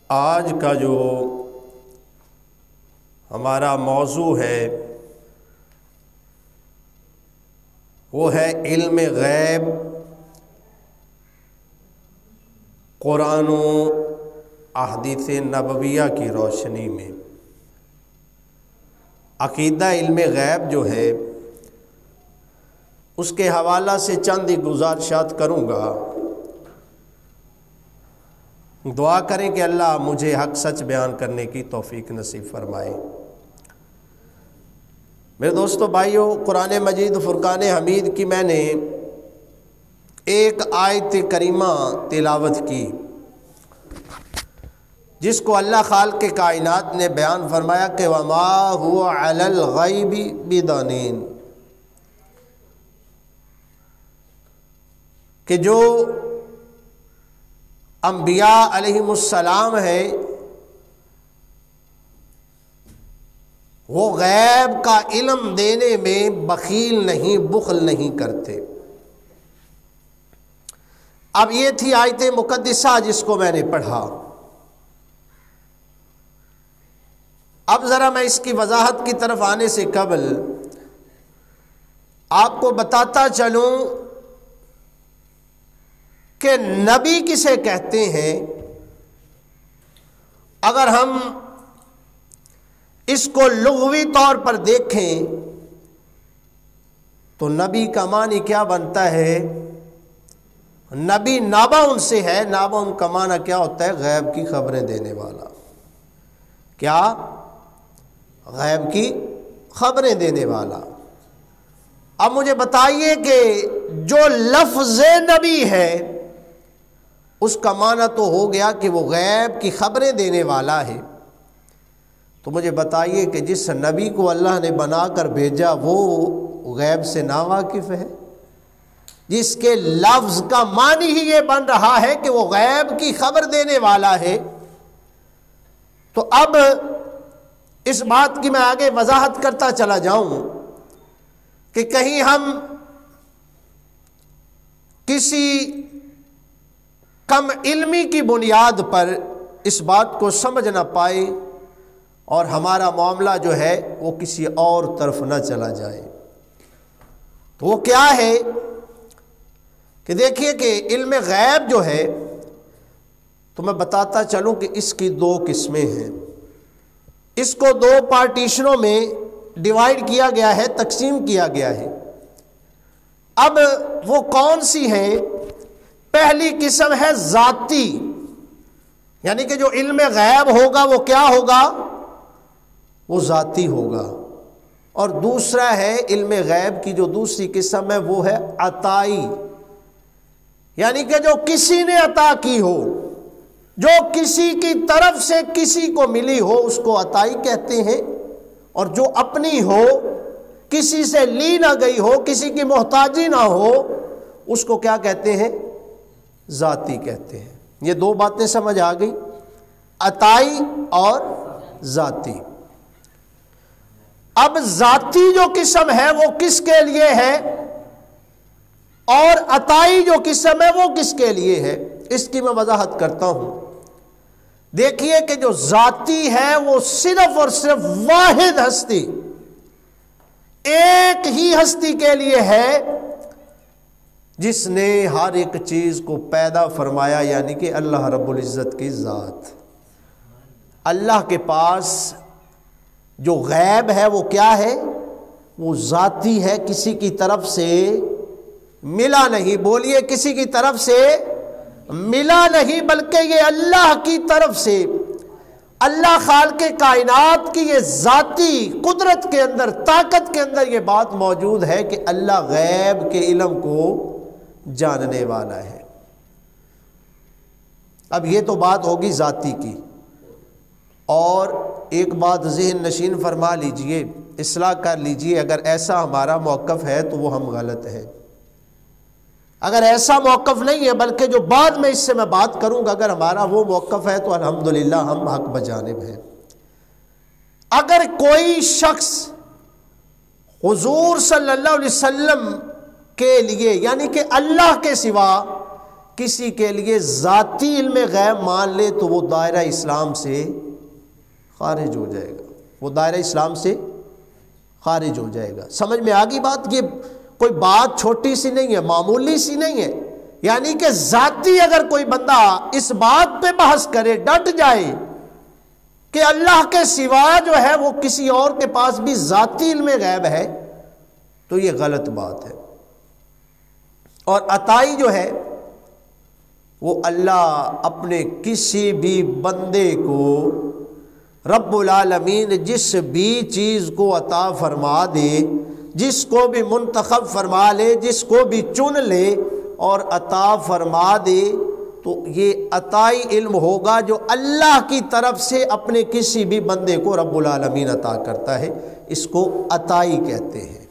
آج کا جو ہمارا موضوع ہے وہ ہے علم غیب قرآن و احادیث نبویہ کی روشنی میں۔ عقیدہ علم غیب جو ہے اس کے حوالہ سے چند گزارشات کروں گا۔ دعا کریں کہ اللہ مجھے حق سچ بیان کرنے کی توفیق نصیب فرمائے۔ میرے دوستو بھائیو، قرآن مجید فرقان حمید کی میں نے ایک آیت کریمہ تلاوت کی جس کو اللہ خالق کائنات نے بیان فرمایا کہ وَمَا هُوَ عَلَى الْغَيْبِ بِضَنِينٍ، کہ جو انبیاء علیہم السلام ہے وہ غیب کا علم دینے میں بخیل نہیں، بخل نہیں کرتے۔ اب یہ تھی آیت مقدسہ جس کو میں نے پڑھا۔ اب ذرا میں اس کی وضاحت کی طرف آنے سے قبل آپ کو بتاتا چلوں کہ نبی کسے کہتے ہیں۔ اگر ہم اس کو لغوی طور پر دیکھیں تو نبی کا معنی کیا بنتا ہے؟ نبی نابا ان سے ہے، نابا ان کا معنی کیا ہوتا ہے؟ غیب کی خبریں دینے والا۔ کیا؟ غیب کی خبریں دینے والا۔ اب مجھے بتائیے کہ جو لفظ نبی ہے اس کا معنی تو ہو گیا کہ وہ غیب کی خبریں دینے والا ہے، تو مجھے بتائیے کہ جس نبی کو اللہ نے بنا کر بھیجا وہ غیب سے ناواقف ہے؟ جس کے لفظ کا معنی ہی یہ بن رہا ہے کہ وہ غیب کی خبر دینے والا ہے، تو اب اس بات کی میں آگے وضاحت کرتا چلا جاؤں کہ کہیں ہم کسی کم علمی کی بنیاد پر اس بات کو سمجھ نہ پائے اور ہمارا معاملہ جو ہے وہ کسی اور طرف نہ چلا جائے۔ تو وہ کیا ہے کہ دیکھیے کہ علم غیب جو ہے تو میں بتاتا چلوں کہ اس کی دو قسمیں ہیں۔ اس کو دو پارٹیشنوں میں ڈیوائیڈ کیا گیا ہے، تقسیم کیا گیا ہے۔ اب وہ کون سی ہیں؟ پہلی قسم ہے ذاتی، یعنی کہ جو علم غیب ہوگا وہ کیا ہوگا؟ وہ ذاتی ہوگا۔ اور دوسرا ہے علم غیب کی جو دوسری قسم ہے وہ ہے عطائی، یعنی کہ جو کسی نے عطا کی ہو، جو کسی کی طرف سے کسی کو ملی ہو اس کو عطائی کہتے ہیں، اور جو اپنی ہو، کسی سے لی نہ گئی ہو، کسی کی محتاجی نہ ہو، اس کو کیا کہتے ہیں؟ ذاتی کہتے ہیں۔ یہ دو باتیں سمجھ آ گئی، عطائی اور ذاتی۔ اب ذاتی جو قسم ہے وہ کس کے لیے ہے اور عطائی جو قسم ہے وہ کس کے لیے ہے، اس کی میں وضاحت کرتا ہوں۔ دیکھیے کہ جو ذاتی ہے وہ صرف اور صرف واحد ہستی، ایک ہی ہستی کے لیے ہے جس نے ہر ایک چیز کو پیدا فرمایا، یعنی کہ اللہ رب العزت کی ذات۔ اللہ کے پاس جو غیب ہے وہ کیا ہے؟ وہ ذاتی ہے، کسی کی طرف سے ملا نہیں۔ بولیے، کسی کی طرف سے ملا نہیں، بلکہ یہ اللہ کی طرف سے، اللہ خالق کائنات کی یہ ذاتی قدرت کے اندر، طاقت کے اندر یہ بات موجود ہے کہ اللہ غیب کے علم کو جاننے والا ہے۔ اب یہ تو بات ہوگی ذاتی کی، اور ایک بات ذہن نشین فرما لیجئے، اصلاح کر لیجئے، اگر ایسا ہمارا موقف ہے تو وہ ہم غلط ہیں۔ اگر ایسا موقف نہیں ہے، بلکہ جو بعد میں اس سے میں بات کروں گا، اگر ہمارا وہ موقف ہے تو الحمدللہ ہم حق بجانب ہیں۔ اگر کوئی شخص حضور صلی اللہ علیہ وسلم کے لیے، یعنی کہ اللہ کے سوا کسی کے لیے ذاتی علم غیب مان لے تو وہ دائرہ اسلام سے خارج ہو جائے گا، وہ دائرہ اسلام سے خارج ہو جائے گا۔ سمجھ میں آ گئی بات؟ یہ کوئی بات چھوٹی سی نہیں ہے، معمولی سی نہیں ہے، یعنی کہ ذاتی اگر کوئی بندہ اس بات پہ بحث کرے، ڈٹ جائے کہ اللہ کے سوا جو ہے وہ کسی اور کے پاس بھی ذاتی علم غیب ہے، تو یہ غلط بات ہے۔ اور عطائی جو ہے وہ اللہ اپنے کسی بھی بندے کو رب العالمین جس بھی چیز کو عطا فرما دے، جس کو بھی منتخب فرما لے، جس کو بھی چن لے اور عطا فرما دے، تو یہ عطائی علم ہوگا جو اللہ کی طرف سے اپنے کسی بھی بندے کو رب العالمین عطا کرتا ہے، اس کو عطائی کہتے ہیں۔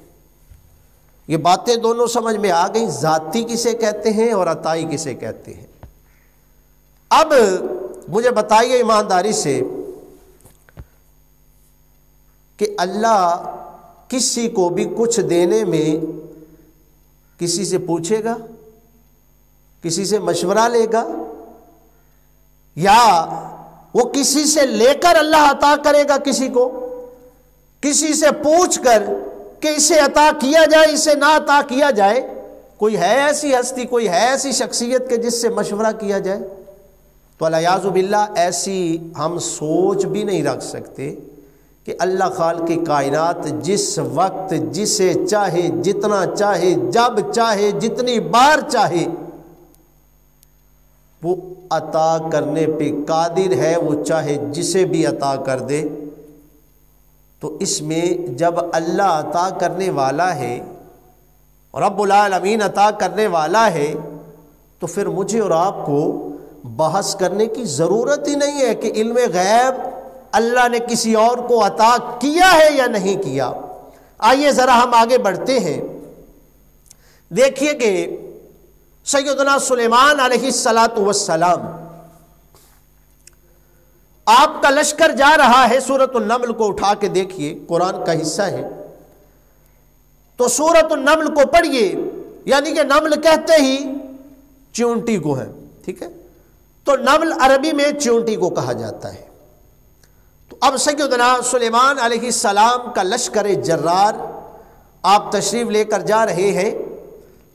یہ باتیں دونوں سمجھ میں آ گئی، ذاتی کسے کہتے ہیں اور عطائی کسے کہتے ہیں۔ اب مجھے بتائیے ایمانداری سے کہ اللہ کسی کو بھی کچھ دینے میں کسی سے پوچھے گا، کسی سے مشورہ لے گا، یا وہ کسی سے لے کر اللہ عطا کرے گا کسی کو؟ کسی سے پوچھ کر کہ اسے عطا کیا جائے، اسے نہ عطا کیا جائے؟ کوئی ہے ایسی ہستی، کوئی ہے ایسی شخصیت کہ جس سے مشورہ کیا جائے؟ تو الیاذ باللہ ایسی ہم سوچ بھی نہیں رکھ سکتے کہ اللہ خالق کائنات جس وقت جسے چاہے، جتنا چاہے، جب چاہے، جتنی بار چاہے، وہ عطا کرنے پہ قادر ہے، وہ چاہے جسے بھی عطا کر دے۔ تو اس میں جب اللہ عطا کرنے والا ہے، رب العالمین عطا کرنے والا ہے، تو پھر مجھے اور آپ کو بحث کرنے کی ضرورت ہی نہیں ہے کہ علم غیب اللہ نے کسی اور کو عطا کیا ہے یا نہیں کیا۔ آئیے ذرا ہم آگے بڑھتے ہیں۔ دیکھیے کہ سیدنا سلیمان علیہ السلام، آپ کا لشکر جا رہا ہے، سورۃ النمل کو اٹھا کے دیکھیے، قرآن کا حصہ ہے، تو سورۃ النمل کو پڑھیے، یعنی کہ نمل کہتے ہی چونٹی کو ہے، ٹھیک ہے؟ تو نمل عربی میں چونٹی کو کہا جاتا ہے۔ تو اب سیدنا سلیمان علیہ السلام کا لشکر جرار آپ تشریف لے کر جا رہے ہیں،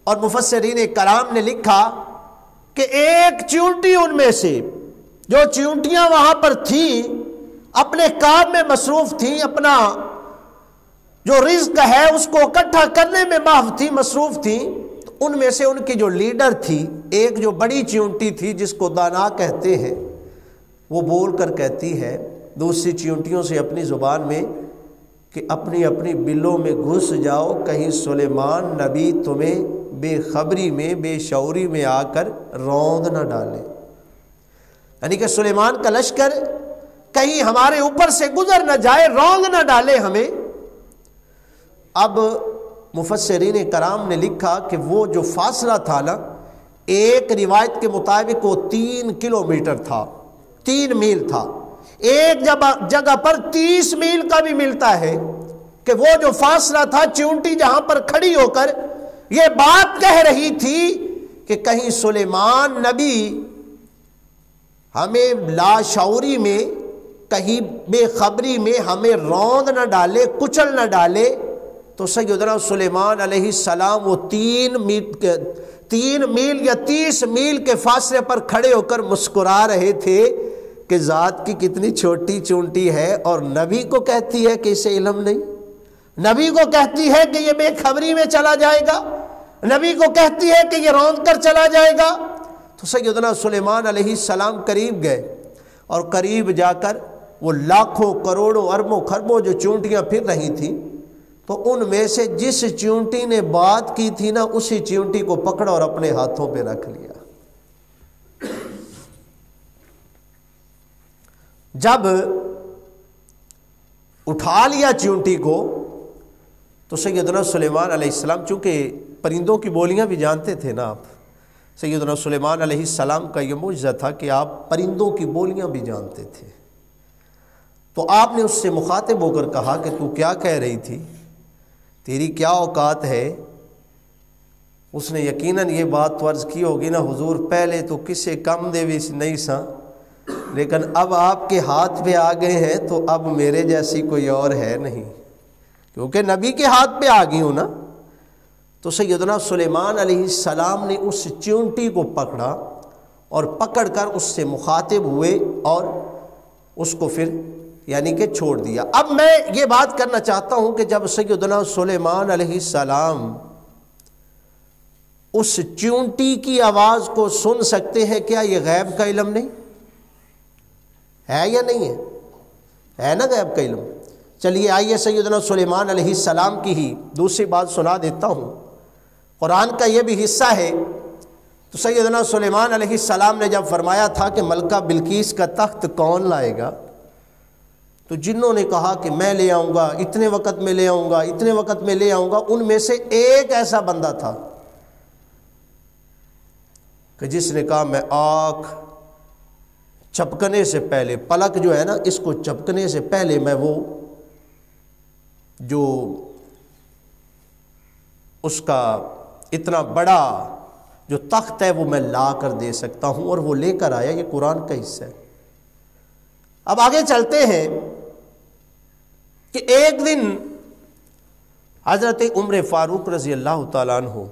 اور مفسرین کرام نے لکھا کہ ایک چونٹی ان میں سے، جو چونٹیاں وہاں پر تھیں اپنے کام میں مصروف تھیں، اپنا جو رزق ہے اس کو اکٹھا کرنے میں محو تھی، مصروف تھیں، تو ان میں سے ان کی جو لیڈر تھی، ایک جو بڑی چونٹی تھی جس کو دانا کہتے ہیں، وہ بول کر کہتی ہے دوسری چونٹیوں سے اپنی زبان میں کہ اپنی اپنی بلوں میں گھس جاؤ، کہیں سلیمان نبی تمہیں بے خبری میں، بے شعوری میں آ کر روند نہ ڈالے۔ یعنی کہ سلیمان کا لشکر کہیں ہمارے اوپر سے گزر نہ جائے، روند نہ ڈالے ہمیں۔ اب مفسرین کرام نے لکھا کہ وہ جو فاصلہ تھا نا، ایک روایت کے مطابق وہ 3 کلومیٹر تھا، 3 میل تھا، ایک جگہ پر 30 میل کا بھی ملتا ہے، کہ وہ جو فاصلہ تھا، چونٹی جہاں پر کھڑی ہو کر یہ بات کہہ رہی تھی کہ کہیں سلیمان نبی ہمیں لاشعوری میں، کہیں بے خبری میں ہمیں روند نہ ڈالے، کچل نہ ڈالے۔ تو سیدنا سلیمان علیہ السلام وہ 3 میل یا 30 میل کے فاصلے پر کھڑے ہو کر مسکرا رہے تھے کہ ذات کی کتنی چھوٹی چونٹی ہے، اور نبی کو کہتی ہے کہ اسے علم نہیں، نبی کو کہتی ہے کہ یہ بے خبری میں چلا جائے گا، نبی کو کہتی ہے کہ یہ روند کر چلا جائے گا۔ تو سیدنا سلیمان علیہ السلام قریب گئے، اور قریب جا کر وہ لاکھوں کروڑوں اربوں خربوں جو چونٹیاں پھر رہی تھیں، تو ان میں سے جس چونٹی نے بات کی تھی نا، اسی چونٹی کو پکڑا اور اپنے ہاتھوں پہ رکھ لیا۔ جب اٹھا لیا چونٹی کو، تو سیدنا سلیمان علیہ السلام، چونکہ پرندوں کی بولیاں بھی جانتے تھے نا آپ، سیدنا سلیمان علیہ السلام کا یہ معجزہ تھا کہ آپ پرندوں کی بولیاں بھی جانتے تھے۔ تو آپ نے اس سے مخاطب ہو کر کہا کہ تو کیا کہہ رہی تھی، تیری کیا اوقات ہے اس نے یقیناً یہ بات تو عرض کی ہوگی نا، حضور پہلے تو کسے کم دے بھی نہیں سا، لیکن اب آپ کے ہاتھ پہ آ گئے ہیں تو اب میرے جیسی کوئی اور ہے نہیں، کیونکہ نبی کے ہاتھ پہ آ گئی ہوں نا۔ تو سیدنا سلیمان علیہ السلام نے اس چیونٹی کو پکڑا اور پکڑ کر اس سے مخاطب ہوئے اور اس کو پھر یعنی کہ چھوڑ دیا۔ اب میں یہ بات کرنا چاہتا ہوں کہ جب سیدنا سلیمان علیہ السلام اس چیونٹی کی آواز کو سن سکتے ہیں، کیا یہ غیب کا علم نہیں ہے یا نہیں ہے نا غیب کا علم؟ چلیے آئیے سیدنا سلیمان علیہ السلام کی ہی دوسری بات سنا دیتا ہوں، قرآن کا یہ بھی حصہ ہے۔ تو سیدنا سلیمان علیہ السلام نے جب فرمایا تھا کہ ملکہ بلقیس کا تخت کون لائے گا، تو جنوں نے کہا کہ میں لے آؤں گا، اتنے وقت میں لے آؤں گا، اتنے وقت میں لے آؤں گا، ان میں سے ایک ایسا بندہ تھا کہ جس نے کہا میں آنکھ چپکنے سے پہلے، پلک جو ہے نا اس کو چپکنے سے پہلے میں وہ جو اس کا اتنا بڑا جو تخت ہے وہ میں لا کر دے سکتا ہوں، اور وہ لے کر آیا۔ یہ قرآن کا حصہ ہے۔ اب آگے چلتے ہیں کہ ایک دن حضرت عمر فاروق رضی اللہ تعالیٰ عنہ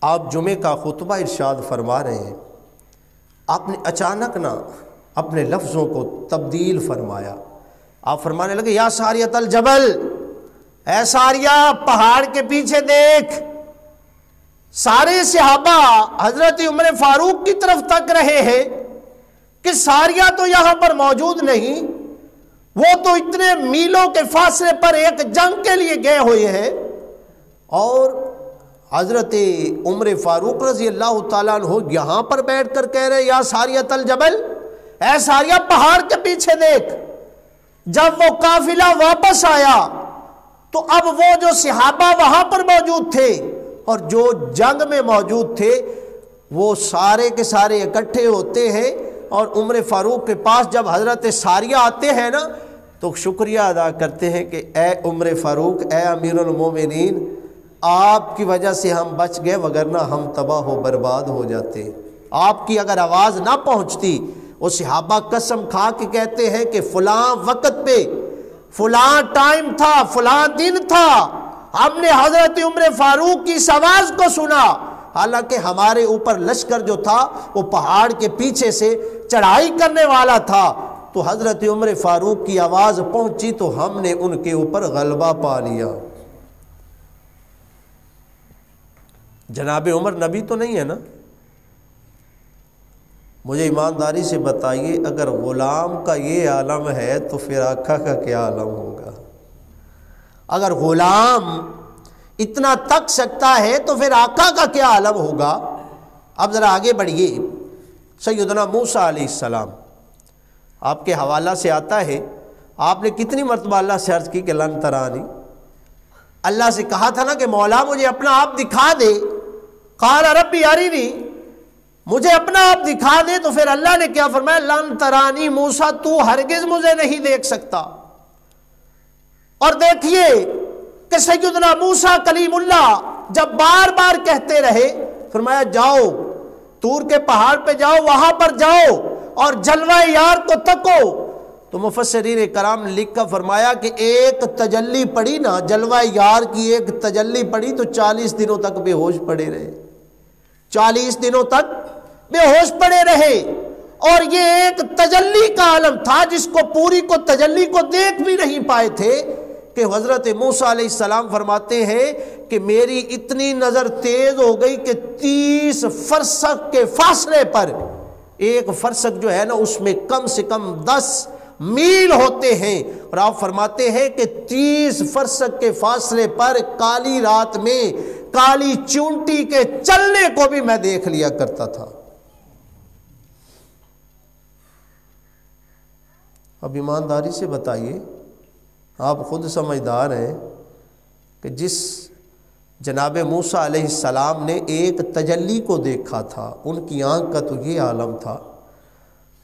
آپ جمعے کا خطبہ ارشاد فرما رہے ہیں، آپ نے اچانک نہ اپنے لفظوں کو تبدیل فرمایا۔ آپ فرمانے لگے یا ساریۃ الجبل، اے ساریہ پہاڑ کے پیچھے دیکھ۔ سارے صحابہ حضرت عمر فاروق کی طرف تک رہے ہیں کہ ساریہ تو یہاں پر موجود نہیں، وہ تو اتنے میلوں کے فاصلے پر ایک جنگ کے لیے گئے ہوئے ہیں، اور حضرت عمر فاروق رضی اللہ تعالیٰ عنہ یہاں پر بیٹھ کر کہہ رہے یا ساریۃ الجبل، اے ساریہ پہاڑ کے پیچھے دیکھ۔ جب وہ قافلہ واپس آیا تو اب وہ جو صحابہ وہاں پر موجود تھے اور جو جنگ میں موجود تھے وہ سارے کے سارے اکٹھے ہوتے ہیں، اور عمر فاروق کے پاس جب حضرت ساریہ آتے ہیں نا تو شکریہ ادا کرتے ہیں کہ اے عمر فاروق، اے امیر المومنین، آپ کی وجہ سے ہم بچ گئے، وگرنہ ہم تباہ و برباد ہو جاتے۔ آپ کی اگر آواز نہ پہنچتی، وہ صحابہ قسم کھا کے کہتے ہیں کہ فلاں وقت پہ فلاں ٹائم تھا، فلاں دن تھا، ہم نے حضرت عمر فاروق کی اس آواز کو سنا، حالانکہ ہمارے اوپر لشکر جو تھا وہ پہاڑ کے پیچھے سے چڑھائی کرنے والا تھا، تو حضرت عمر فاروق کی آواز پہنچی تو ہم نے ان کے اوپر غلبہ پا لیا۔ جناب عمر نبی تو نہیں ہے نا؟ مجھے ایمانداری سے بتائیے، اگر غلام کا یہ عالم ہے تو پھر آقا کا کیا عالم ہوگا؟ اگر غلام اتنا تک سکتا ہے تو پھر آقا کا کیا عالم ہوگا؟ اب ذرا آگے بڑھیے۔ سیدنا موسیٰ علیہ السلام، آپ کے حوالہ سے آتا ہے، آپ نے کتنی مرتبہ اللہ سے عرض کی کہ لن ترانی، اللہ سے کہا تھا نا کہ مولا مجھے اپنا آپ دکھا دے، قال ربی ارینی، مجھے اپنا آپ دکھا دے، تو پھر اللہ نے کیا فرمایا؟ لن ترانی موسیٰ، تو ہرگز مجھے نہیں دیکھ سکتا۔ اور دیکھیے کہ سیدنا موسیٰ کلیم اللہ جب بار بار کہتے رہے، فرمایا جاؤ طور کے پہاڑ پہ جاؤ، وہاں پر جاؤ اور جلوہ یار کو تکو، تو مفسرین کرام نے لکھ کر فرمایا کہ ایک تجلی پڑی نا، جلوہ یار کی ایک تجلی پڑی تو 40 دنوں تک بے ہوش پڑے رہے، 40 دنوں تک بے ہوش پڑے رہے۔ اور یہ ایک تجلی کا عالم تھا جس کو پوری کو تجلی کو دیکھ بھی نہیں پائے تھے، کہ حضرت موسیٰ علیہ السلام فرماتے ہیں کہ میری اتنی نظر تیز ہو گئی کہ 30 فرسخ کے فاصلے پر، ایک فرسخ جو ہے نا اس میں کم سے کم 10 میل ہوتے ہیں، اور آپ فرماتے ہیں کہ 30 فرسخ کے فاصلے پر کالی رات میں کالی چونٹی کے چلنے کو بھی میں دیکھ لیا کرتا تھا۔ اب ایمانداری سے بتائیے، آپ خود سمجھدار ہیں کہ جس جناب موسیٰ علیہ السلام نے ایک تجلی کو دیکھا تھا، ان کی آنکھ کا تو یہ عالم تھا،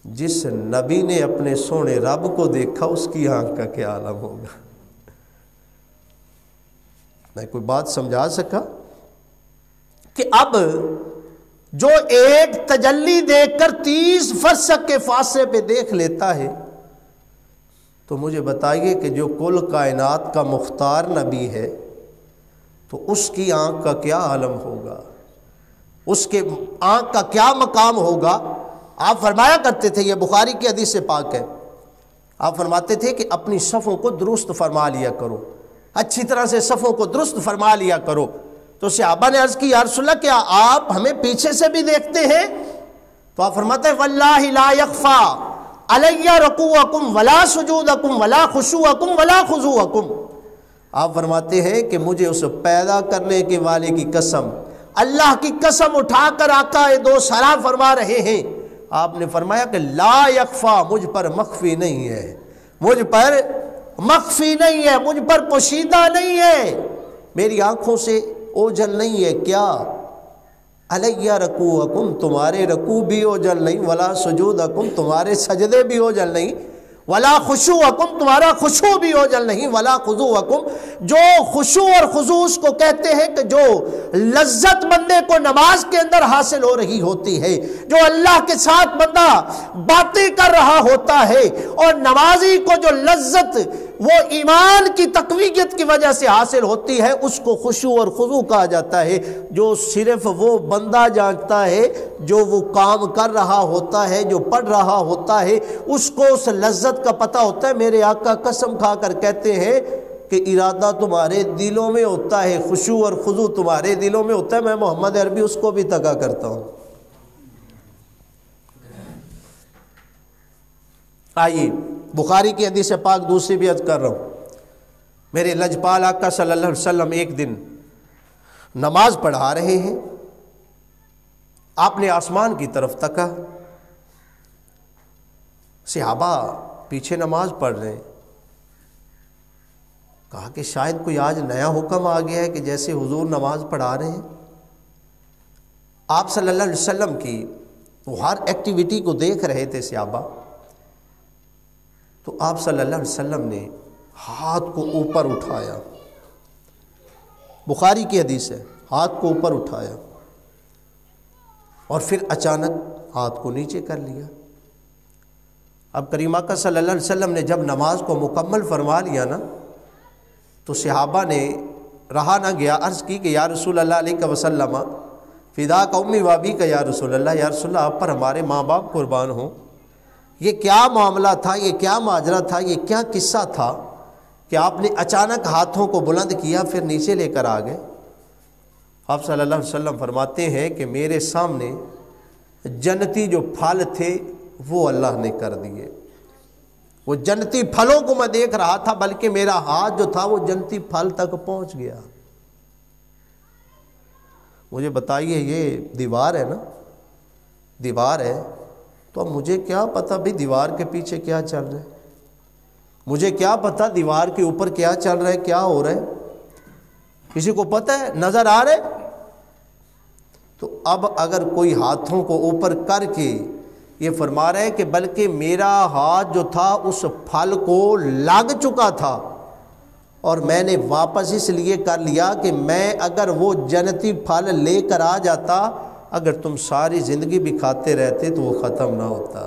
جس نبی نے اپنے سونے رب کو دیکھا اس کی آنکھ کا کیا عالم ہوگا؟ میں کوئی بات سمجھا سکا؟ کہ اب جو ایک تجلی دیکھ کر 30 فرسخ کے فاصلے پہ دیکھ لیتا ہے، تو مجھے بتائیے کہ جو کل کائنات کا مختار نبی ہے تو اس کی آنکھ کا کیا عالم ہوگا، اس کے آنکھ کا کیا مقام ہوگا۔ آپ فرمایا کرتے تھے، یہ بخاری کی حدیث سے پاک ہے، آپ فرماتے تھے کہ اپنی صفوں کو درست فرما لیا کرو، اچھی طرح سے صفوں کو درست فرما لیا کرو۔ تو صحابہ نے عرض کی، یا رسول اللہ کیا آپ ہمیں پیچھے سے بھی دیکھتے ہیں؟ تو آپ فرماتے ہیں واللہ لا یخفا علی رکوعکم ولا سجودکم ولا خشوعکم ولا خضوعکم۔ آپ فرماتے ہیں کہ مجھے اس پیدا کرنے کے والے کی قسم، اللہ کی قسم اٹھا کر آقا دو سرا فرما رہے ہیں، آپ نے فرمایا کہ لا یخفا، مجھ پر مخفی نہیں ہے، مجھ پر مخفی نہیں ہے، مجھ پر پوشیدہ نہیں ہے، میری آنکھوں سے اوجھل نہیں ہے۔ کیا؟ علیہ رکوعکم، تمہارے رکوع بھی اوجھل نہیں، ولا سجودکم، تمہارے سجدے بھی اوجھل نہیں، ولا خشوعکم، تمہارا خشوع بھی اوجھل نہیں، ولا خضوعکم۔ جو خشوع اور خضوع اس کو کہتے ہیں کہ جو لذت بندے کو نماز کے اندر حاصل ہو رہی ہوتی ہے، جو اللہ کے ساتھ بندہ باتیں کر رہا ہوتا ہے، اور نمازی کو جو لذت وہ ایمان کی تقویت کی وجہ سے حاصل ہوتی ہے، اس کو خشوع اور خضوع کہا جاتا ہے۔ جو صرف وہ بندہ جانتا ہے جو وہ کام کر رہا ہوتا ہے، جو پڑھ رہا ہوتا ہے، اس کو اس لذت کا پتہ ہوتا ہے۔ میرے آقا قسم کھا کر کہتے ہیں کہ ارادہ تمہارے دلوں میں ہوتا ہے، خشوع اور خضوع تمہارے دلوں میں ہوتا ہے۔ میں محمد عربی اس کو بھی تکا کرتا ہوں۔ آئیے بخاری کی حدیث پاک دوسری بھی عرض کر رہا ہوں۔ میرے لجپال آقا صلی اللہ علیہ وسلم ایک دن نماز پڑھا رہے ہیں، آپ نے آسمان کی طرف تکا، صحابہ پیچھے نماز پڑھ رہے ہیں، کہا کہ شاید کوئی آج نیا حکم آ گیا ہے کہ جیسے حضور نماز پڑھا رہے ہیں۔ آپ صلی اللہ علیہ وسلم کی وہ ہر ایکٹیویٹی کو دیکھ رہے تھے صحابہ، تو آپ صلی اللہ علیہ وسلم نے ہاتھ کو اوپر اٹھایا، بخاری کی حدیث ہے، ہاتھ کو اوپر اٹھایا اور پھر اچانک ہاتھ کو نیچے کر لیا۔ اب کریم آقا صلی اللہ علیہ وسلم نے جب نماز کو مکمل فرما لیا نا، تو صحابہ نے رہا نہ گیا، عرض کی کہ یا رسول اللہ علیہ وسلم فدا کا امی وابی کا، یا رسول اللہ، یا رسول اللہ آپ پر ہمارے ماں باپ قربان ہوں، یہ کیا معاملہ تھا، یہ کیا ماجرا تھا، یہ کیا قصہ تھا کہ آپ نے اچانک ہاتھوں کو بلند کیا پھر نیچے لے کر آ گئے؟ آپ صلی اللہ علیہ وسلم فرماتے ہیں کہ میرے سامنے جنتی جو پھل تھے وہ اللہ نے کر دیے، وہ جنتی پھلوں کو میں دیکھ رہا تھا، بلکہ میرا ہاتھ جو تھا وہ جنتی پھل تک پہنچ گیا۔ مجھے بتائیے یہ دیوار ہے نا، دیوار ہے، تو اب مجھے کیا پتہ بھی دیوار کے پیچھے کیا چل رہا ہے، مجھے کیا پتہ دیوار کے اوپر کیا چل رہا ہے، کیا ہو رہا ہے، کسی کو پتہ ہے، نظر آ رہے؟ تو اب اگر کوئی ہاتھوں کو اوپر کر کے یہ فرما رہے کہ بلکہ میرا ہاتھ جو تھا اس پھل کو لگ چکا تھا، اور میں نے واپس اس لیے کر لیا کہ میں اگر وہ جنتی پھل لے کر آ جاتا، اگر تم ساری زندگی بھی کھاتے رہتے تو وہ ختم نہ ہوتا۔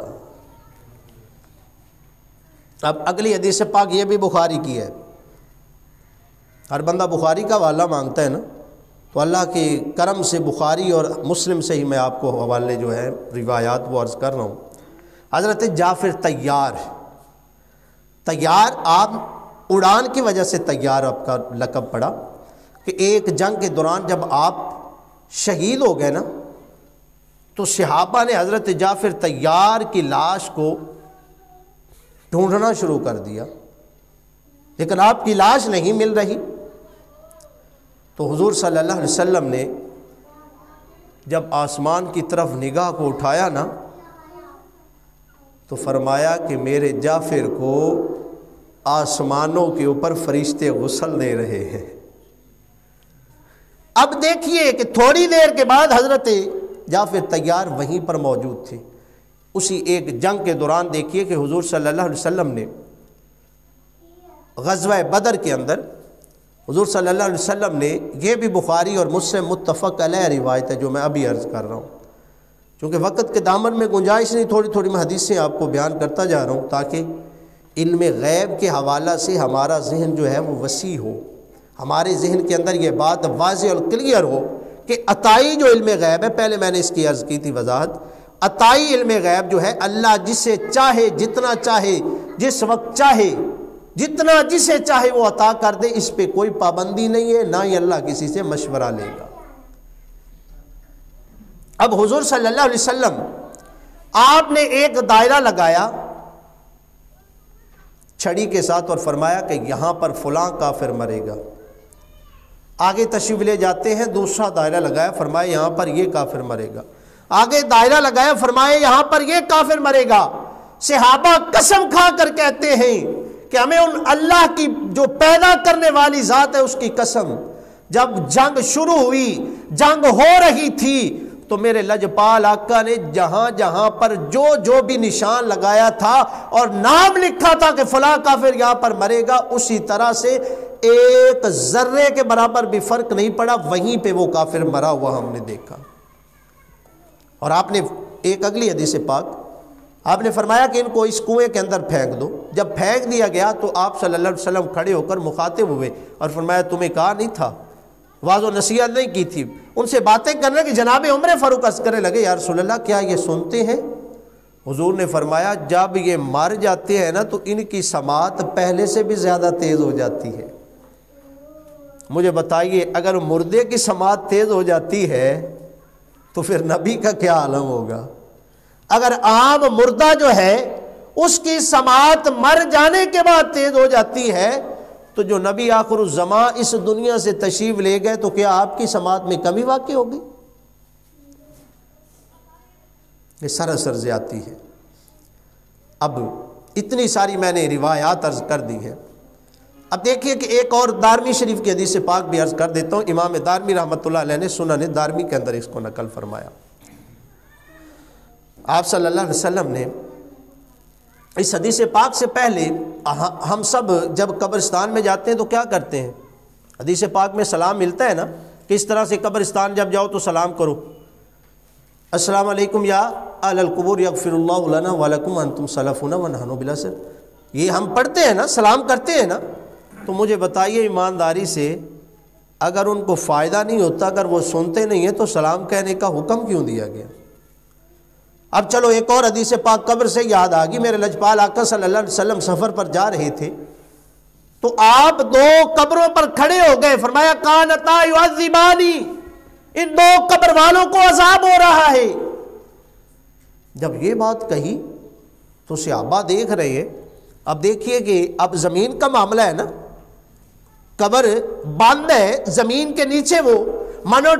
اب اگلی حدیث پاک یہ بھی بخاری کی ہے، ہر بندہ بخاری کا حوالہ مانگتا ہے نا، تو اللہ کے کرم سے بخاری اور مسلم سے ہی میں آپ کو حوالے جو ہے روایات وہ عرض کر رہا ہوں۔ حضرت جعفر طیار، طیار آپ اڑان کی وجہ سے طیار آپ کا لقب پڑا، کہ ایک جنگ کے دوران جب آپ شہید ہو گئے نا، تو صحابہ نے حضرت جعفر طیار کی لاش کو ڈھونڈنا شروع کر دیا، لیکن آپ کی لاش نہیں مل رہی۔ تو حضور صلی اللہ علیہ وسلم نے جب آسمان کی طرف نگاہ کو اٹھایا نا، تو فرمایا کہ میرے جعفر کو آسمانوں کے اوپر فرشتے غسل دے رہے ہیں۔ اب دیکھیے کہ تھوڑی دیر کے بعد حضرت جعفر طیار وہیں پر موجود تھے۔ اسی ایک جنگ کے دوران دیکھیے کہ حضور صلی اللہ علیہ وسلم نے غزوہ بدر کے اندر حضور صلی اللہ علیہ وسلم نے، یہ بھی بخاری اور مسلم متفق علیہ روایت ہے جو میں ابھی عرض کر رہا ہوں، چونکہ وقت کے دامن میں گنجائش نہیں، تھوڑی تھوڑی میں حدیثیں آپ کو بیان کرتا جا رہا ہوں تاکہ علم غیب کے حوالہ سے ہمارا ذہن جو ہے وہ وسیع ہو، ہمارے ذہن کے اندر یہ بات واضح اور کلیئر ہو کہ عطائی جو علم غیب ہے، پہلے میں نے اس کی عرض کی تھی وضاحت، عطائی علم غیب جو ہے اللہ جسے چاہے، جتنا چاہے، جس وقت چاہے، جتنا جسے چاہے وہ عطا کر دے، اس پہ کوئی پابندی نہیں ہے، نہ ہی اللہ کسی سے مشورہ لے گا۔ اب حضور صلی اللہ علیہ وسلم آپ نے ایک دائرہ لگایا چھڑی کے ساتھ اور فرمایا کہ یہاں پر فلاں کافر مرے گا، آگے تشریف لے جاتے ہیں، دوسرا دائرہ لگایا، فرمایا یہاں پر یہ کافر مرے گا، آگے دائرہ لگایا، فرمایا یہاں پر یہ کافر مرے گا۔ صحابہ قسم کھا کر کہتے ہیں کہ ہمیں ان اللہ کی جو پیدا کرنے والی ذات ہے اس کی قسم، جب جنگ شروع ہوئی، جنگ ہو رہی تھی، تو میرے لجپال آقا نے جہاں جہاں پر جو جو بھی نشان لگایا تھا اور نام لکھا تھا کہ فلاں کافر یہاں پر مرے گا، اسی طرح سے ایک ذرے کے برابر بھی فرق نہیں پڑا، وہیں پہ وہ کافر مرا ہوا ہم نے دیکھا۔ اور آپ نے ایک اگلی حدیث پاک آپ نے فرمایا کہ ان کو اس کنویں کے اندر پھینک دو۔ جب پھینک دیا گیا تو آپ صلی اللہ علیہ وسلم کھڑے ہو کر مخاطب ہوئے اور فرمایا تمہیں کہا نہیں تھا، واضح و نصیحت نہیں کی تھی؟ ان سے باتیں کرنے کہ جناب عمر فاروق عرض کرنے لگے یا رسول اللہ کیا یہ سنتے ہیں؟ حضور نے فرمایا جب یہ مر جاتے ہیں نا تو ان کی سماعت پہلے سے بھی زیادہ تیز ہو جاتی ہے۔ مجھے بتائیے اگر مردے کی سماعت تیز ہو جاتی ہے تو پھر نبی کا کیا عالم ہوگا؟ اگر عام مردہ جو ہے اس کی سماعت مر جانے کے بعد تیز ہو جاتی ہے تو جو نبی آخر الزمان اس دنیا سے تشریف لے گئے تو کیا آپ کی سماعت میں کمی واقع ہوگی؟ یہ سراسر زیادتی ہے۔ اب اتنی ساری میں نے روایات عرض کر دی ہیں، اب دیکھیے کہ ایک اور دارمی شریف کی حدیث پاک بھی عرض کر دیتا ہوں۔ امام دارمی رحمۃ اللہ علیہ نے سنن دارمی کے اندر اس کو نقل فرمایا۔ آپ صلی اللہ علیہ وسلم نے اس حدیث پاک سے پہلے ہم سب جب قبرستان میں جاتے ہیں تو کیا کرتے ہیں؟ حدیث پاک میں سلام ملتا ہے نا، کس طرح سے قبرستان جب جاؤ تو سلام کرو، السلام علیکم یا اہل القبور یغفر اللہ لنا ولکم انتم سلفنا ونحن بالاسر، یہ ہم پڑھتے ہیں نا، سلام کرتے ہیں نا۔ تو مجھے بتائیے ایمانداری سے اگر ان کو فائدہ نہیں ہوتا، اگر وہ سنتے نہیں ہیں تو سلام کہنے کا حکم کیوں دیا گیا؟ اب چلو ایک اور حدیث پاک قبر سے یاد آ گئی، میرے لجپال آقا صلی اللہ علیہ وسلم سفر پر جا رہے تھے تو آپ دو قبروں پر کھڑے ہو گئے، فرمایا کانتا یعذبانی، ان دو قبر والوں کو عذاب ہو رہا ہے۔ جب یہ بات کہی تو صحابہ دیکھ رہے ہیں، اب دیکھیے کہ اب زمین کا معاملہ ہے نا، قبر بند ہے، زمین کے نیچے وہ منو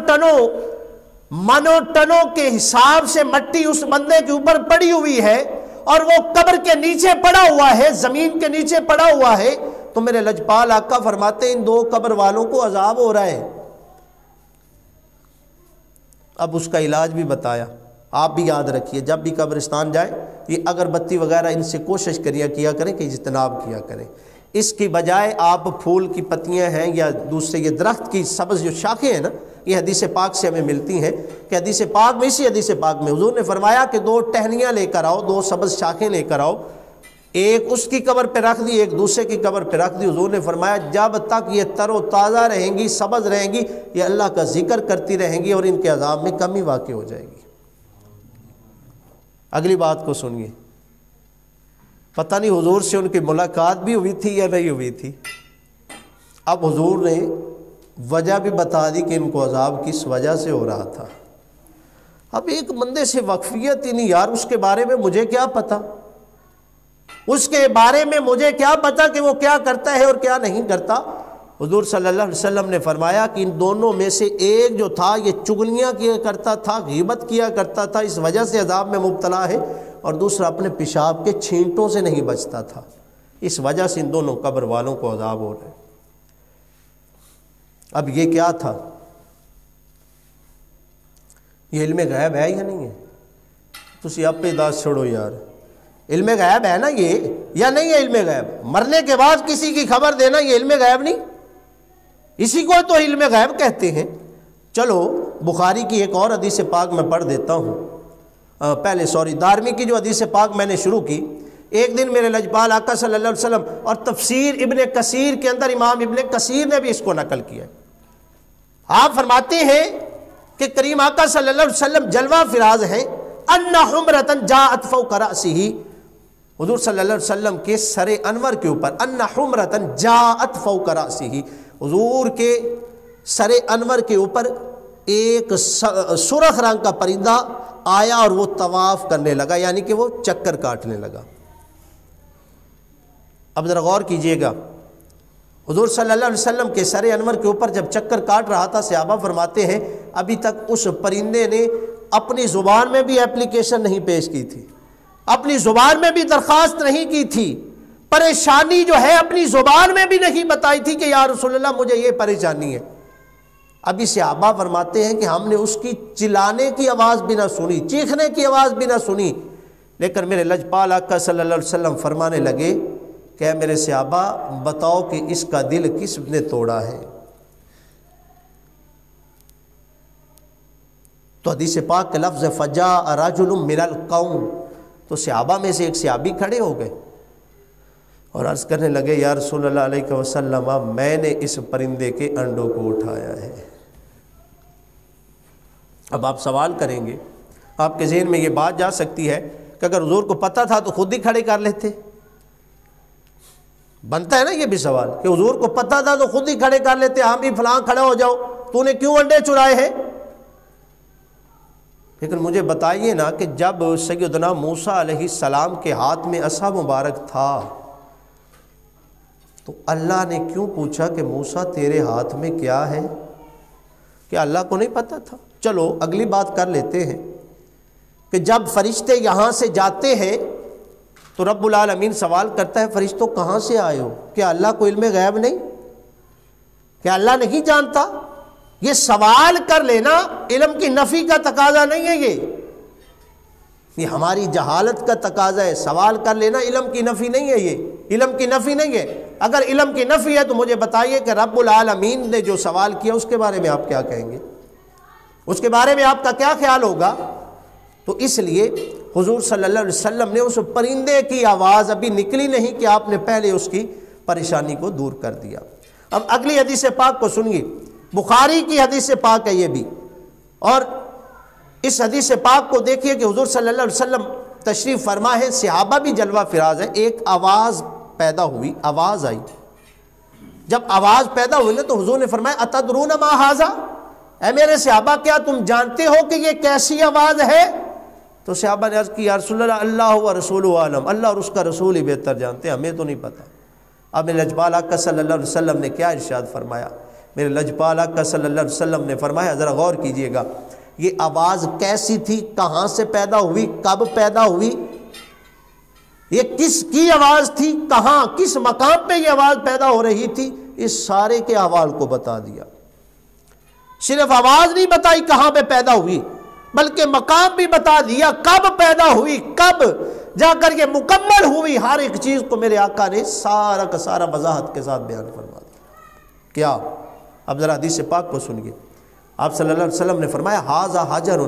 ٹنوں کے حساب سے مٹی اس بندے کے اوپر پڑی ہوئی ہے اور وہ قبر کے نیچے پڑا ہوا ہے، زمین کے نیچے پڑا ہوا ہے، تو میرے لجپال آقا فرماتے ان دو قبر والوں کو عذاب ہو رہا ہے۔ اب اس کا علاج بھی بتایا، آپ بھی یاد رکھیے جب بھی قبرستان جائیں یہ اگربتی وغیرہ ان سے کوشش کیا کریں کہ اجتناب کیا کریں، اس کی بجائے آپ پھول کی پتیاں ہیں یا دوسرے یہ درخت کی سبز جو شاخیں ہیں نا، یہ حدیث پاک سے ہمیں ملتی ہیں کہ حدیث پاک میں، اسی حدیث پاک میں حضور نے فرمایا کہ دو ٹہنیاں لے کر آؤ، دو سبز شاخیں لے کر آؤ، ایک اس کی قبر پہ رکھ دی، ایک دوسرے کی قبر پہ رکھ دی۔ حضور نے فرمایا جب تک یہ تر و تازہ رہیں گی، سبز رہیں گی، یہ اللہ کا ذکر کرتی رہیں گی اور ان کے عذاب میں کمی واقع ہو جائے گی۔ اگلی بات کو سنیے، پتہ نہیں حضور سے ان کی ملاقات بھی ہوئی تھی یا نہیں ہوئی تھی، اب حضور نے وجہ بھی بتا دی کہ ان کو عذاب کس وجہ سے ہو رہا تھا۔ اب ایک بندے سے واقفیت ہی نہیں، یار اس کے بارے میں مجھے کیا پتا، اس کے بارے میں مجھے کیا پتا کہ وہ کیا کرتا ہے اور کیا نہیں کرتا۔ حضور صلی اللہ علیہ وسلم نے فرمایا کہ ان دونوں میں سے ایک جو تھا یہ چغلیاں کیا کرتا تھا، غیبت کیا کرتا تھا، اس وجہ سے عذاب میں مبتلا ہے، اور دوسرا اپنے پیشاب کے چھینٹوں سے نہیں بچتا تھا، اس وجہ سے ان دونوں قبر والوں کو عذاب ہو رہا ہے۔ اب یہ کیا تھا؟ یہ علم غیب ہے یا نہیں ہے؟ تسی آپ پہ داس چھوڑو یار، علم غیب ہے نا یہ یا نہیں ہے؟ علم غیب مرنے کے بعد کسی کی خبر دینا یہ علم غیب نہیں؟ اسی کو تو علم غیب کہتے ہیں۔ چلو بخاری کی ایک اور حدیث پاک میں پڑھ دیتا ہوں، دارمی کی جو حدیث پاک میں نے شروع کی۔ ایک دن میرے لجپال آقا صلی اللہ علیہ وسلم، اور تفسیر ابن کثیر کے اندر امام ابن کثیر نے بھی اس کو نقل کیا ہے، آپ فرماتے ہیں کہ کریم آقا صلی اللہ علیہ وسلم جلوہ فراز ہیں، ان حمرۃ جاءت فوق رأسہ، حضور صلی اللہ علیہ وسلم کے سر انور کے اوپر، ان حمرۃ جاءت فوق رأسہ، حضور کے سر انور کے اوپر ایک سرخ رنگ کا پرندہ آیا اور وہ طواف کرنے لگا، یعنی کہ وہ چکر کاٹنے لگا۔ اب ذرا غور کیجئے گا، حضور صلی اللہ علیہ وسلم کے سر انور کے اوپر جب چکر کاٹ رہا تھا، صحابہ فرماتے ہیں ابھی تک اس پرندے نے اپنی زبان میں بھی اپلیکیشن نہیں پیش کی تھی، اپنی زبان میں بھی درخواست نہیں کی تھی، پریشانی جو ہے اپنی زبان میں بھی نہیں بتائی تھی کہ یا رسول اللہ مجھے یہ پریشانی ہے۔ ابھی صحابہ فرماتے ہیں کہ ہم نے اس کی چلانے کی آواز بھی نہ سنی، چیخنے کی آواز بھی نہ سنی، لیکن میرے لجپال آقا صلی اللہ علیہ وسلم فرمانے لگے کہ میرے صحابہ بتاؤ کہ اس کا دل کس نے توڑا ہے؟ تو حدیث پاک کے لفظ فجاء رجل من القوم، تو صحابہ میں سے ایک صحابی کھڑے ہو گئے اور عرض کرنے لگے یا رسول اللہ علیہ وسلم میں نے اس پرندے کے انڈوں کو اٹھایا ہے۔ اب آپ سوال کریں گے، آپ کے ذہن میں یہ بات جا سکتی ہے کہ اگر حضور کو پتہ تھا تو خود ہی کھڑے کر لیتے، بنتا ہے نا یہ بھی سوال کہ حضور کو پتہ تھا تو خود ہی کھڑے کر لیتے، ہم بھی فلاں کھڑے ہو جاؤ، تو نے کیوں انڈے چرائے ہیں؟ لیکن مجھے بتائیے نا کہ جب سیدنا موسیٰ علیہ السلام کے ہاتھ میں عصا مبارک تھا تو اللہ نے کیوں پوچھا کہ موسیٰ تیرے ہاتھ میں کیا ہے؟ کیا اللہ کو نہیں پتا تھا؟ چلو اگلی بات کر لیتے ہیں کہ جب فرشتے یہاں سے جاتے ہیں تو رب العالمین سوال کرتا ہے فرشتوں کہاں سے آئے ہو؟ کیا اللہ کو علم غیب نہیں؟ کیا اللہ نہیں جانتا؟ یہ سوال کر لینا علم کی نفی کا تقاضا نہیں ہے، یہ ہماری جہالت کا تقاضا ہے۔ سوال کر لینا علم کی نفی نہیں ہے، یہ علم کی نفی نہیں ہے۔ اگر علم کی نفی ہے تو مجھے بتائیے کہ رب العالمین نے جو سوال کیا اس کے بارے میں آپ کیا کہیں گے؟ اس کے بارے میں آپ کا کیا خیال ہوگا؟ تو اس لیے حضور صلی اللہ علیہ وسلم نے اس پرندے کی آواز ابھی نکلی نہیں کہ آپ نے پہلے اس کی پریشانی کو دور کر دیا۔ اب اگلی حدیث پاک کو سنیے، بخاری کی حدیث پاک ہے یہ بھی، اور اس حدیث پاک کو دیکھیے کہ حضور صلی اللہ علیہ وسلم تشریف فرما ہے، صحابہ بھی جلوہ فراز ہے، ایک آواز پیدا ہوئی، آواز آئی، جب آواز پیدا ہوئی نا تو حضور نے فرمایا اتدرون ما ھذا، اے میرے صحابہ کیا تم جانتے ہو کہ یہ کیسی آواز ہے؟ تو صحابہ نے عرض کی یا رسول اللہ اللہ و رسول عالم، اللہ اور اس کا رسول ہی بہتر جانتے ہیں، ہمیں تو نہیں پتا۔ اب میرے لجپال آقا صلی اللہ علیہ وسلم نے کیا ارشاد فرمایا؟ میرے لجپال آقا صلی اللہ علیہ وسلم نے فرمایا، ذرا غور کیجئے گا، یہ آواز کیسی تھی، کہاں سے پیدا ہوئی، کب پیدا ہوئی، یہ کس کی آواز تھی، کہاں کس مقام پہ یہ آواز پیدا ہو رہی تھی، اس سارے کے احوال کو بتا دیا۔ صرف آواز نہیں بتائی کہاں پہ پیدا ہوئی، بلکہ مقام بھی بتا دیا، کب پیدا ہوئی، کب جا کر یہ مکمل ہوئی، ہر ایک چیز کو میرے آقا نے سارا کا سارا وضاحت کے ساتھ بیان فرما دیا۔ کیا؟ اب ذرا حدیث پاک کو سنیے، آپ صلی اللہ علیہ وسلم نے فرمایا ھذا حجر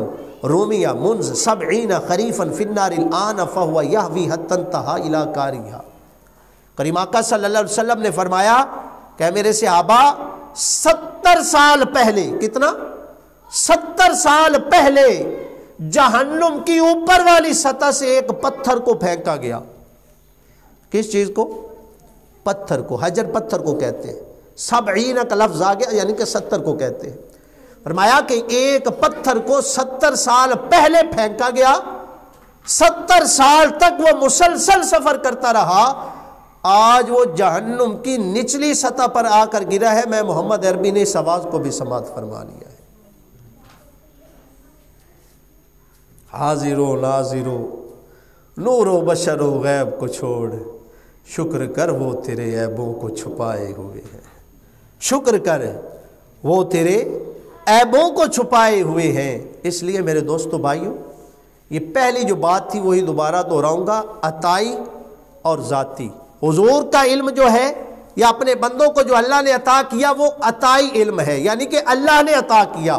رومی منذ 70 خریفا فی النار الآن فہو یہوی حتی انتہی الی کاریہا۔ کریم آقا صلی اللہ علیہ وسلم نے فرمایا کہ میرے صحابہ 70 سال پہلے، کتنا؟ 70 سال پہلے جہنم کی اوپر والی سطح سے ایک پتھر کو پھینکا گیا۔ کس چیز کو؟ پتھر کو، حجر پتھر کو کہتے ہیں، 70 کا لفظ آ گیا یعنی کہ 70 کو کہتے ہیں۔ فرمایا کہ ایک پتھر کو 70 سال پہلے پھینکا گیا، 70 سال تک وہ مسلسل سفر کرتا رہا، آج وہ جہنم کی نچلی سطح پر آ کر گرا ہے۔ میں محمد عربی نے اس آواز کو بھی سماعت فرما لیا ہے۔ حاضر و ناظر و نور و بشر و غیب کو چھوڑ، شکر کر وہ تیرے عیبوں کو چھپائے ہوئے ہیں، شکر کر وہ تیرے عیبوں کو چھپائے ہوئے ہیں۔ اس لیے میرے دوستو بھائیو، یہ پہلی جو بات تھی وہی دوبارہ دہراؤں گا، عطائی اور ذاتی۔ حضور کا علم جو ہے یا اپنے بندوں کو جو اللہ نے عطا کیا وہ عطائی علم ہے، یعنی کہ اللہ نے عطا کیا،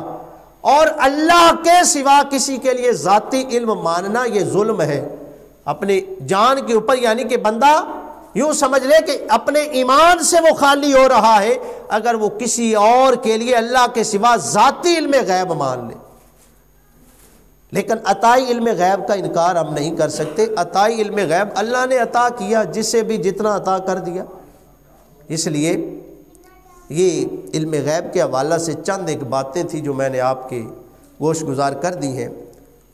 اور اللہ کے سوا کسی کے لیے ذاتی علم ماننا یہ ظلم ہے اپنی جان کے اوپر، یعنی کہ بندہ یوں سمجھ لے کہ اپنے ایمان سے وہ خالی ہو رہا ہے اگر وہ کسی اور کے لیے اللہ کے سوا ذاتی علم غیب مان لے۔ لیکن عطائی علم غیب کا انکار ہم نہیں کر سکتے۔ عطائی علم غیب اللہ نے عطا کیا، جسے بھی جتنا عطا کر دیا۔ اس لیے یہ علم غیب کے حوالہ سے چند ایک باتیں تھیں جو میں نے آپ کے گوش گزار کر دی ہیں۔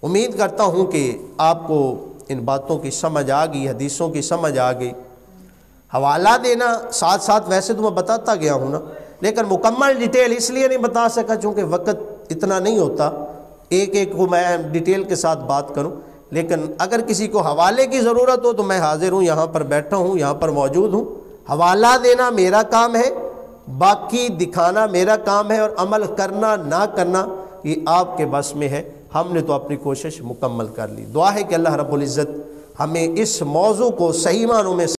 امید کرتا ہوں کہ آپ کو ان باتوں کی سمجھ آ گئی، حدیثوں کی سمجھ آ گئی۔ حوالہ دینا ساتھ ساتھ ویسے تو میں بتاتا گیا ہوں نا، لیکن مکمل ڈیٹیل اس لیے نہیں بتا سکا چونکہ وقت اتنا نہیں ہوتا ایک ایک کو میں ڈیٹیل کے ساتھ بات کروں، لیکن اگر کسی کو حوالے کی ضرورت ہو تو میں حاضر ہوں، یہاں پر بیٹھا ہوں، یہاں پر موجود ہوں۔ حوالہ دینا میرا کام ہے، باقی دکھانا میرا کام ہے، اور عمل کرنا نہ کرنا یہ آپ کے بس میں ہے۔ ہم نے تو اپنی کوشش مکمل کر لی۔ دعا ہے کہ اللہ رب العزت ہمیں اس موضوع کو صحیح معنوں میں